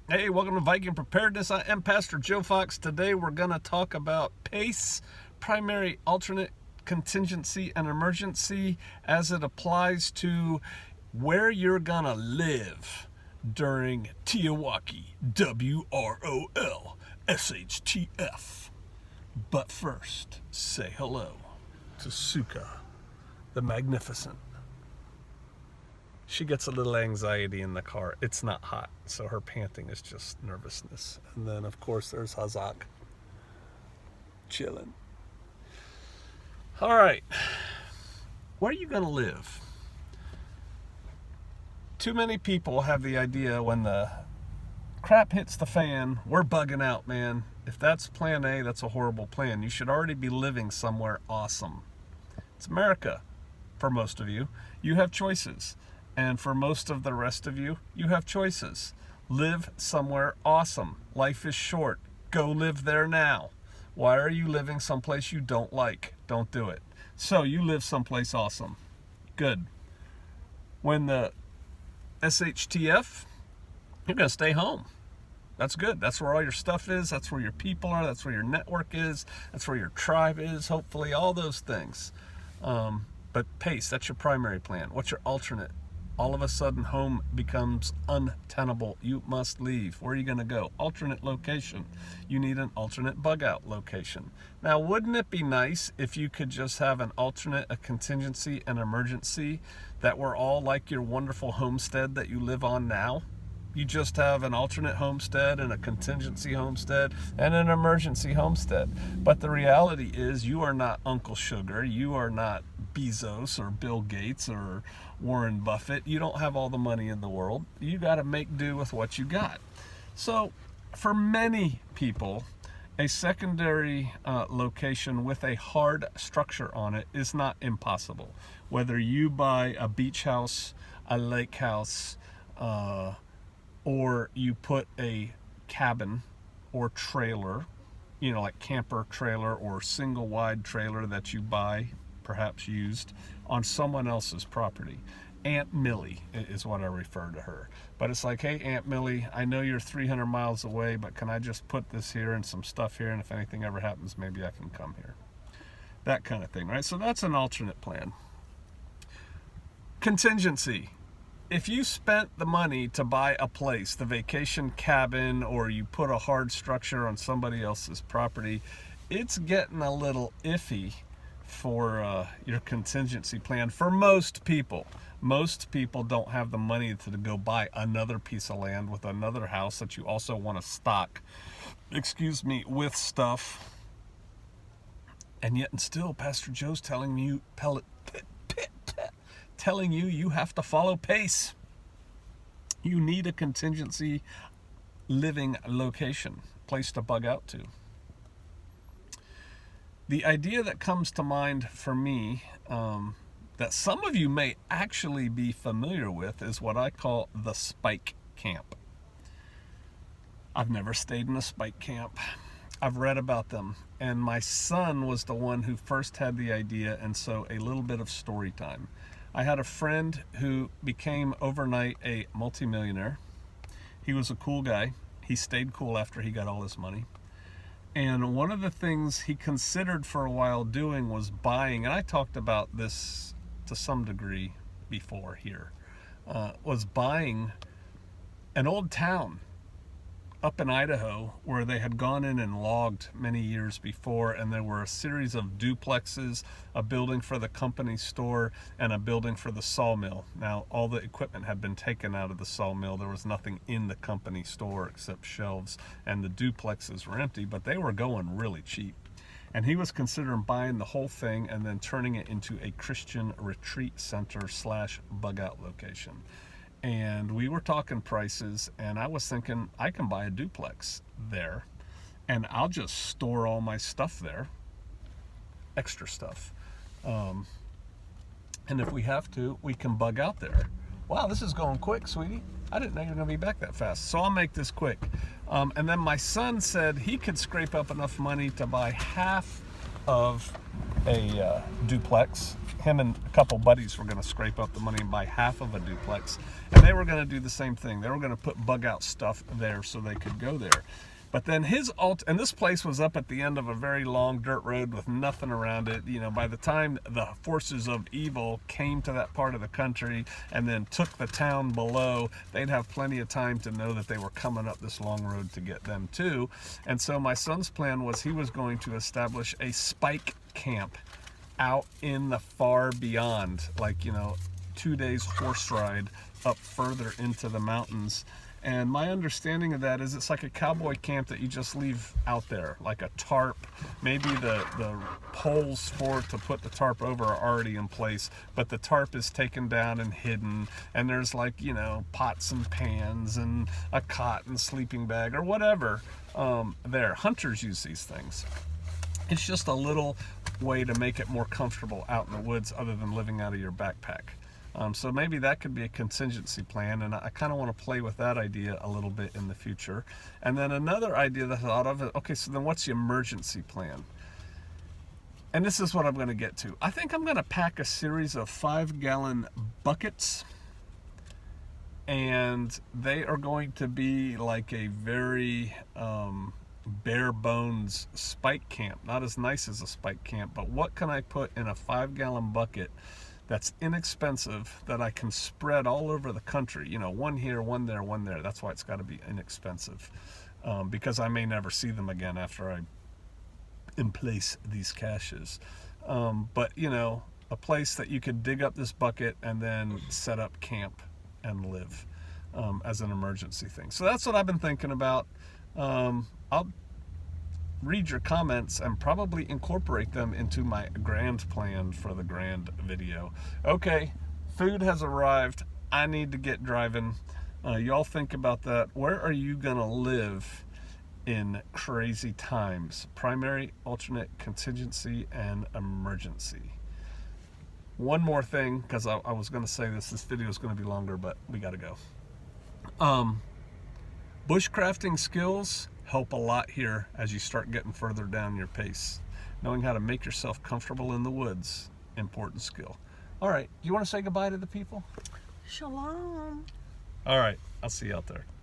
Hey, welcome to Viking Preparedness. I am Pastor Joe Fox. Today we're going to talk about PACE, primary, alternate, contingency, and emergency as it applies to where you're going to live during Teowaki, WROL, SHTF. But first, say hello to Suka, the Magnificent. She gets a little anxiety in the car. It's not hot, so her panting is just nervousness. And then, of course, there's Hazak chilling. All right, where are you going to live? Too many people have the idea when the crap hits the fan, we're bugging out, man. If that's plan A, that's a horrible plan. You should already be living somewhere awesome. It's America for most of you. You have choices. And for most of the rest of you, you have choices. Live somewhere awesome. Life is short. Go live there now. Why are you living someplace you don't like? Don't do it. So you live someplace awesome. Good. When the SHTF, you're going to stay home. That's good. That's where all your stuff is. That's where your people are. That's where your network is. That's where your tribe is, hopefully, all those things. But PACE, that's your primary plan. What's your alternate? All of a sudden, home becomes untenable. You must leave. Where are you going to go? Alternate location. You need an alternate bug out location. Now, wouldn't it be nice if you could just have an alternate, a contingency, an emergency that were all like your wonderful homestead that you live on now? You just have an alternate homestead and a contingency homestead and an emergency homestead. But the reality is you are not Uncle Sugar. You are not Bezos or Bill Gates or Warren Buffett. You don't have all the money in the world. You got to make do with what you got. So for many people, a secondary location with a hard structure on it is not impossible. Whether you buy a beach house, a lake house, or you put a cabin or trailer, like camper trailer or single wide trailer that you buy, perhaps used, on someone else's property. Aunt Millie is what I refer to her. But it's like, hey, Aunt Millie, I know you're 300 miles away, but can I just put this here and some stuff here, and if anything ever happens, maybe I can come here. That kind of thing, right? So that's an alternate plan. Contingency. If you spent the money to buy a place, the vacation cabin, or you put a hard structure on somebody else's property, it's getting a little iffy for your contingency plan for most people. Most people don't have the money to go buy another piece of land with another house that you also want to stock, with stuff. And yet and still, Pastor Joe's telling you you have to follow PACE. You need a contingency living location, place to bug out to. The idea that comes to mind for me, that some of you may actually be familiar with, is what I call the spike camp. I've never stayed in a spike camp. I've read about them, and my son was the one who first had the idea, and so a little bit of story time. I had a friend who became overnight a multimillionaire. He was a cool guy. He stayed cool after he got all his money. And one of the things he considered for a while doing was buying, and I talked about this to some degree before here, was buying an old town up in Idaho where they had gone in and logged many years before, and there were a series of duplexes, a building for the company store, and a building for the sawmill. Now, all the equipment had been taken out of the sawmill. There was nothing in the company store except shelves, and the duplexes were empty, but they were going really cheap. And he was considering buying the whole thing and then turning it into a Christian retreat center / bug out location. And we were talking prices, and I was thinking I can buy a duplex there, and I'll just store all my stuff there, extra stuff. And if we have to, we can bug out there. Wow, this is going quick, sweetie. I didn't know you were going to be back that fast. So I'll make this quick. And then my son said he could scrape up enough money to buy half of a duplex. Him and a couple buddies were going to scrape up the money and buy half of a duplex, and they were going to do the same thing. They were going to put bug out stuff there so they could go there. But then and this place was up at the end of a very long dirt road with nothing around it. You know, by the time the forces of evil came to that part of the country and then took the town below, they'd have plenty of time to know that they were coming up this long road to get them too. And so my son's plan was he was going to establish a spike camp out in the far beyond, like, you know, 2 days horse ride up further into the mountains. And my understanding of that is it's like a cowboy camp that you just leave out there, like a tarp. Maybe the poles for to put the tarp over are already in place, but the tarp is taken down and hidden, and there's, like, you know, pots and pans and a cot and sleeping bag or whatever there. Hunters use these things. It's just a little way to make it more comfortable out in the woods other than living out of your backpack. So maybe that could be a contingency plan, and I kind of want to play with that idea a little bit in the future. And then another idea that I thought of, okay, so then what's the emergency plan? And this is what I'm going to get to. I think I'm going to pack a series of 5-gallon buckets, and they are going to be like a very bare bones spike camp. Not as nice as a spike camp, but what can I put in a 5-gallon bucket that's inexpensive, that I can spread all over the country? You know, one here, one there, one there. That's why it's got to be inexpensive, because I may never see them again after I emplace these caches. But, you know, a place that you could dig up this bucket and then set up camp and live as an emergency thing. So that's what I've been thinking about. I'll read your comments and probably incorporate them into my grand plan for the grand video. Okay, food has arrived. I need to get driving. Y'all think about that. Where are you gonna live in crazy times? Primary, alternate, contingency, and emergency. One more thing, because I was gonna say this video is gonna be longer, but we gotta go. Bushcrafting skills help a lot here as you start getting further down your pace. Knowing how to make yourself comfortable in the woods, important skill. All right, you want to say goodbye to the people? Shalom. All right, I'll see you out there.